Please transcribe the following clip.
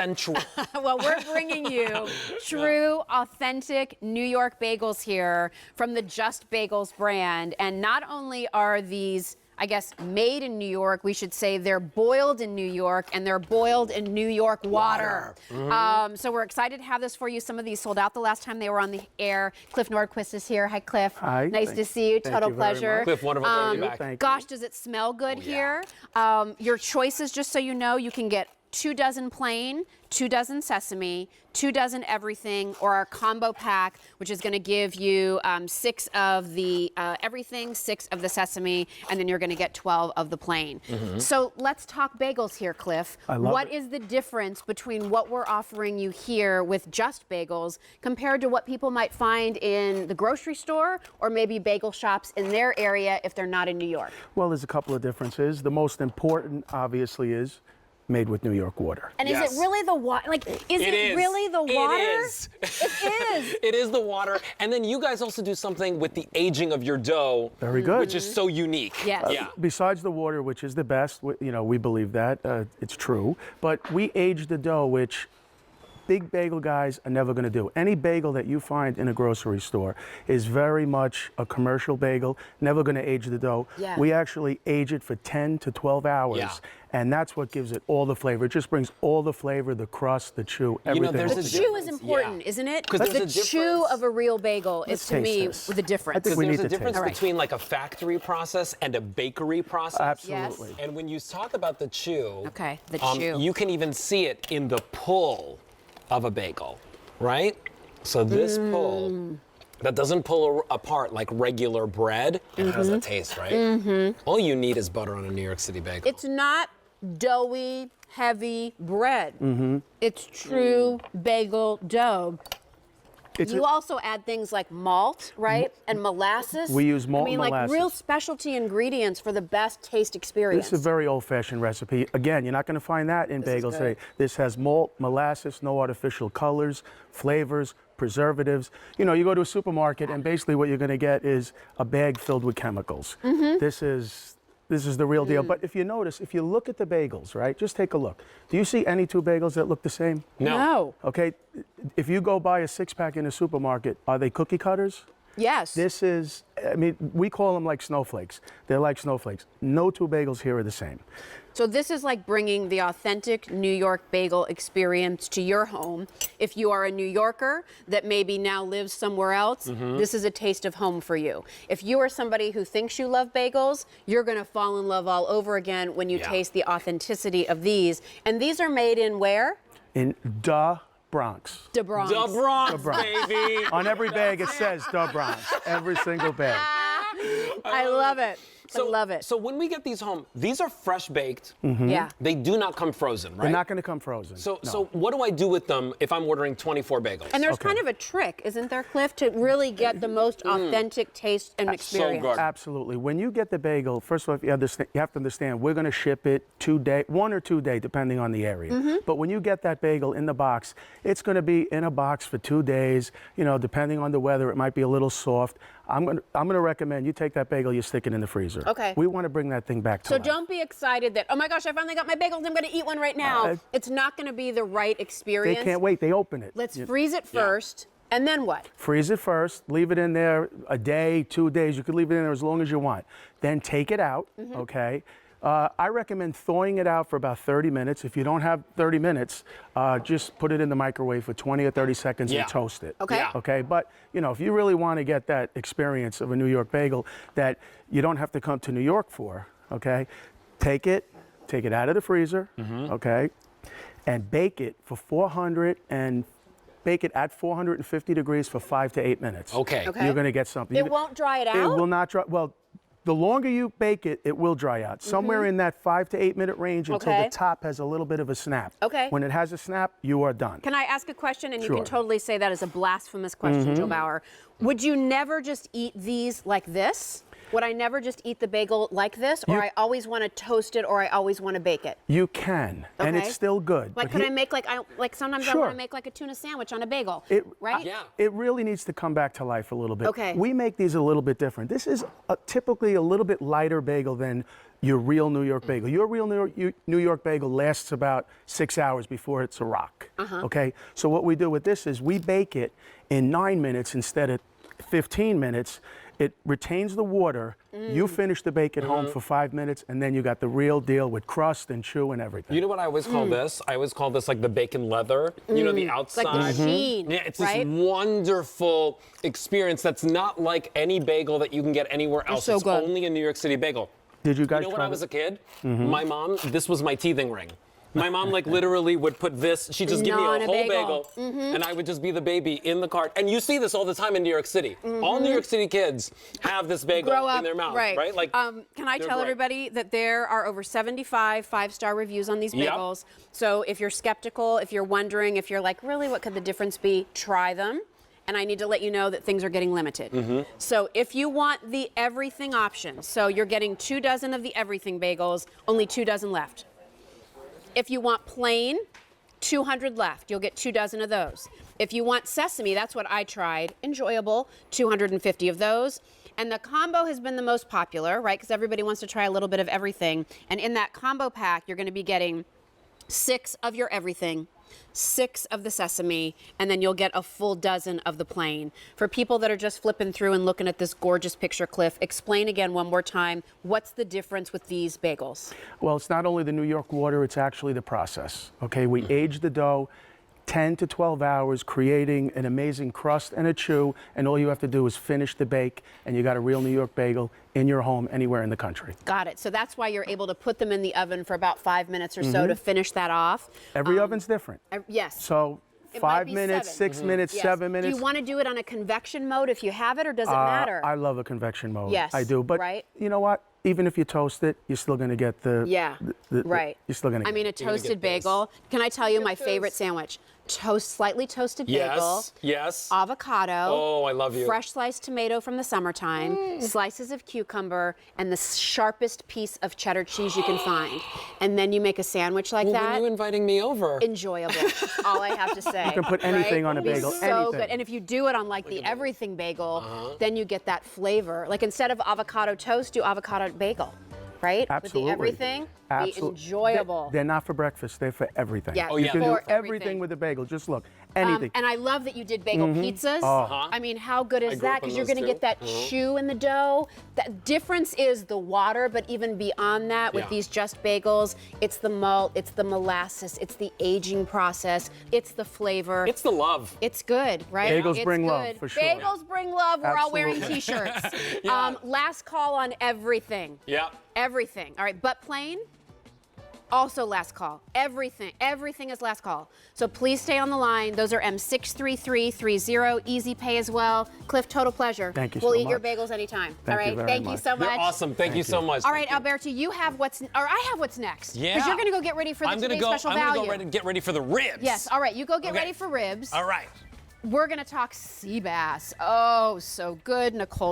sensual. Well, we're bringing you true, authentic New York bagels here from the Just Bagels brand. And not only are these, I guess, made in New York, we should say they're boiled in New York, and they're boiled in New York water. So we're excited to have this for you. Some of these sold out the last time they were on the air. Cliff Nordquist is here. Hi, Cliff. Hi. Nice to see you. Total pleasure. Cliff, wonderful to have you back. Thank you. Gosh, does it smell good here? Your choices, just so you know, you can get 2 dozen plain, 2 dozen sesame, 2 dozen everything, or our combo pack, which is going to give you 6 of the everything, 6 of the sesame, and then you're going to get 12 of the plain. So let's talk bagels here, Cliff. What is the difference between what we're offering you here with Just Bagels compared to what people might find in the grocery store or maybe bagel shops in their area if they're not in New York? Well, there's a couple of differences. The most important, obviously, is made with New York water. And is it really the water? Like, is it really the water? It is. It is. It is the water. And then you guys also do something with the aging of your dough. Very good. Which is so unique. Yes. Yeah. Besides the water, which is the best, we believe that, it's true, but we age the dough, which big bagel guys are never going to do. Any bagel that you find in a grocery store is very much a commercial bagel, never going to age the dough. Yeah. We actually age it for 10 to 12 hours. Yeah. And that's what gives it all the flavor. It just brings all the flavor, the crust, the chew, everything. there's The chew is important, isn't it? 'Cause there's The a chew difference. of a real bagel is, to taste me, this. the difference. I think we There's need a to difference taste it. between like a factory process and a bakery process. Absolutely. And when you talk about the chew, Okay, the chew. you can even see it in the pull of a bagel, right? So this pull, that doesn't pull apart like regular bread. It has a taste, right? All you need is butter on a New York City bagel. It's not doughy, heavy bread. It's true bagel dough. You also add things like malt, right? And molasses. We use malt and like molasses. real specialty ingredients for the best taste experience. This is a very old-fashioned recipe. Again, you're not going to find that in bagels today. This has malt, molasses, no artificial colors, flavors, preservatives. You go to a supermarket and basically what you're going to get is a bag filled with chemicals. This is the real deal. But if you notice, if you look at the bagels, right, just take a look. Do you see any 2 bagels that look the same? No. Okay, if you go buy a 6-pack in a supermarket, are they cookie cutters? Yes. This is, we call them like snowflakes. They're like snowflakes. No 2 bagels here are the same. So this is like bringing the authentic New York bagel experience to your home. If you are a New Yorker that maybe now lives somewhere else, this is a taste of home for you. If you are somebody who thinks you love bagels, you're going to fall in love all over again when you taste the authenticity of these. And these are made in where? In the Bronx. The Bronx. The Bronx, baby. On every bag it says the Bronx. Every single bag. I love it. I love it. So when we get these home, these are fresh baked. Yeah. They do not come frozen, right? They're not going to come frozen. So what do I do with them if I'm ordering 24 bagels? And there's kind of a trick, isn't there, Cliff, to really get the most authentic taste and experience? good. Absolutely. When you get the bagel, first of all, you have to understand, we're going to ship it 1 or 2 days, depending on the area. But when you get that bagel in the box, it's going to be in a box for 2 days. Depending on the weather, it might be a little soft. I'm going to recommend you take that bagel, you stick it in the freezer. Okay. We want to bring that thing back to life. So don't be excited that, oh my gosh, I finally got my bagels, I'm going to eat one right now. It's not going to be the right experience. They can't wait. They open it. Let's freeze it first, and then what? Freeze it first. Leave it in there a day, 2 days. You could leave it in there as long as you want. Then take it out, okay? I recommend thawing it out for about 30 minutes. If you don't have 30 minutes, just put it in the microwave for 20 or 30 seconds and toast it. Okay. Okay, but if you really want to get that experience of a New York bagel that you don't have to come to New York for, okay, take it out of the freezer, okay, and bake it at 450 degrees for 5 to 8 minutes. Okay. You're going to get something. It won't dry it out? It will not dry. Well, the longer you bake it, it will dry out. Somewhere in that 5 to 8 minute range until the top has a little bit of a snap. Okay. When it has a snap, you are done. Can I ask a question? And you Sure. can totally say that is a blasphemous question, Joe Bauer. Would you never just eat these like this? Would I never just eat the bagel like this? Or I always want to toast it, or I always want to bake it? You can, and it's still good. Like, could I make sometimes I want to make like a tuna sandwich on a bagel, right? Yeah. It really needs to come back to life a little bit. Okay. We make these a little bit different. This is typically a little bit lighter bagel than your real New York bagel. Your real New York bagel lasts about 6 hours before it's a rock. Okay? So what we do with this is we bake it in 9 minutes instead of 15 minutes. It retains the water. You finish the bake at home for 5 minutes, and then you got the real deal with crust and chew and everything. You know what I always call this? I always call this like the bacon leather. You know, the outside. Like the sheen, Yeah, it's right? this wonderful experience that's not like any bagel that you can get anywhere else. so It's good. only a New York City bagel. Did you guys You know, when try I was it? a kid, my mom, this was my teething ring. My mom like literally would put this, she'd just give me On a a whole bagel. and I would just be the baby in the cart. And you see this all the time in New York City. All New York City kids have this bagel Grow up, in their mouth, right? Like, can I they're tell great. everybody that there are over 75 five-star reviews on these Yep. bagels. So if you're skeptical, if you're wondering, if you're like, really, what could the difference be? Try them. And I need to let you know that things are getting limited. So if you want the everything option, so you're getting 2 dozen of the everything bagels, only 2 dozen left. If you want plain, 200 left. You'll get 2 dozen of those. If you want sesame, that's what I tried. Enjoyable, 250 of those. And the combo has been the most popular, right? Because everybody wants to try a little bit of everything. And in that combo pack, you're going to be getting 6 of your everything, 6 of the sesame, and then you'll get a full dozen of the plain. For people that are just flipping through and looking at this gorgeous picture, Cliff, explain again one more time, what's the difference with these bagels? Well, it's not only the New York water, it's actually the process. Okay, we age the dough 10 to 12 hours, creating an amazing crust and a chew, and all you have to do is finish the bake, and you got a real New York bagel in your home anywhere in the country. Got it. So that's why you're able to put them in the oven for about 5 minutes or so to finish that off. Every oven's different. Yes. So It might 5 be minutes, 7. 6 minutes, Yes. 7 minutes. Do you want to do it on a convection mode if you have it, or does it matter? I love a convection mode. Yes, I do. But right. you know what? Even if you toast it, you're still going to get the. Yeah, right. You're still going to I mean, a gonna toasted get this. bagel. Can I tell you my favorite sandwich? Slightly toasted bagel. Yes. Avocado. Oh, I love you. Fresh sliced tomato from the summertime, slices of cucumber, and the sharpest piece of cheddar cheese you can find. And then you make a sandwich like Well, when that. are you inviting me over? Enjoyable. All I have to say. You can put anything on a bagel, So anything. good. And if you do it on like the everything bagel, then you get that flavor. Like instead of avocado toast, do avocado bagel, right? Absolutely. With the everything, be enjoyable. They're not for breakfast. They're for everything. Yeah, You can do for everything everything. with a bagel. Just look. Anything. And I love that you did bagel pizzas. I mean, how good is grew that? up on Because you're those going to too. get that chew in the dough. The difference is the water, but even beyond that, with Yeah. these Just Bagels, it's the malt, it's the molasses, it's the aging process, it's the flavor. It's the love. It's good, right? Bagels It's bring love, good. for sure. Bagels bring love. We're all wearing Absolutely. T-shirts. Yeah. Last call on everything. Yeah. Everything. All right, but plain. Also last call. Everything is last call. So please stay on the line. Those are M63330, easy pay as well. Cliff, total pleasure. Thank you We'll so eat your much. bagels anytime. Thank All you right, very thank you much. so much. You're awesome. Thank you so much. All right, Alberto, you have what's, or I have what's next. Yeah. Because you're going to go get ready for the I'm gonna today's go. special I'm value. gonna go get ready for the ribs. Yes, all right, you go get Okay. ready for ribs. All right. We're going to talk sea bass. Oh, so good. Nicole